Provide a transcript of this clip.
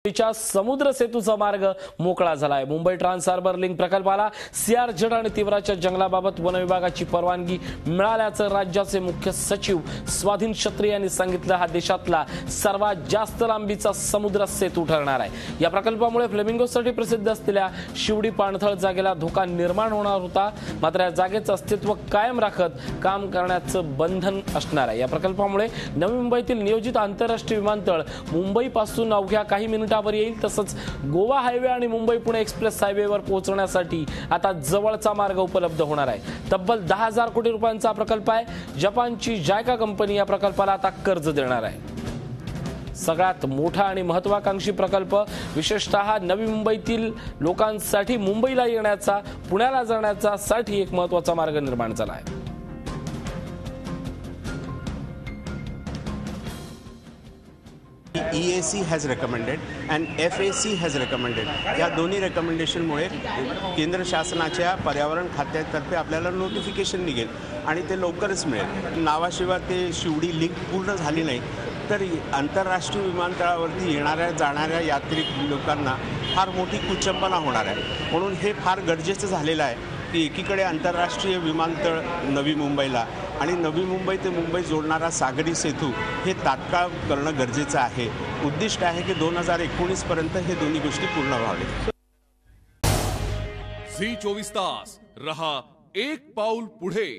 च्या समुद्र सेतूचा मार्ग मोकळा झालाय। मुंबई ट्रान्स हार्बर लिंक प्रकल्पाला सियारझेड आणि तिवराच्या जंगलाबाबत वन विभागाची परवानगी मिळाल्याचं राज्याचे मुख्य सचिव स्वाधीन क्षत्रिय यांनी सांगितलं। हा देशातला सर्वात जास्त लांबीचा समुद्र सेतू ठरणार आहे। या प्रकल्पामुळे फ्लेमिंगोसाठी प्रसिद्ध असलेल्या शिवडी पाणथळ जागेला धोका निर्माण होणार होता, मात्र या जागेचं अस्तित्व कायम राखत काम करण्याचं बंधन असणार आहे। या प्रकल्पामुळे नवी मुंबईतील नियोजित आंतरराष्ट्रीय विमानतळ मुंबईपासून अवघ्या काही मिनिटांवर येईल। तसंच गोवा हायवे आणि मुंबई पुणे एक्सप्रेस हायवेवर पोहोचण्यासाठी आता जवळचा मार्ग उपलब्ध होणार आहे। तब्बल 10,000 कोटी रुपयांचा प्रकल्प आहे। जपानची जायका कंपनी या प्रकल्पाला आता कर्ज देणार आहे। सगळ्यात मोठा आणि महत्त्वाकांक्षी प्रकल्प विशेषतः नवी मुंबईतील लोकांसाठी मुंबईला येण्याचा, पुण्याला जाण्याचा साठी एक महत्त्वाचा मार्ग निर्माण झाला आहे। EAC has recommended and FAC has recommended. या दोन्ही रेकमेंडेशनमुळे केंद्र शासनाच्या पर्यावरण खात्यातर्फे आपल्याला नोटिफिकेशन निघेल आणि ते लवकरच मिळेल। नावाशिवाय ते शिवडी लिंक पूर्ण झाली नाही तर आंतरराष्ट्रीय विमानतळावरती येणाऱ्या जाणाऱ्या यात्रिक लोकांना फार मोठी कुचंबना होणार आहे। म्हणून हे फार गरजेचं झालेलं आहे की एकीकडे आंतरराष्ट्रीय विमानतळ नवी मुंबईला आणि नवी मुंबई ते मुंबई जोडणारा सागरी सेतू हे तात्काळ करणं गरजेचं आहे। उद्दिष्ट आहे की 2019 पर्यंत हे दोन्ही गोष्टी पूर्ण व्हाव्यात। झी 24 तास रहा एक पाऊल पुढे।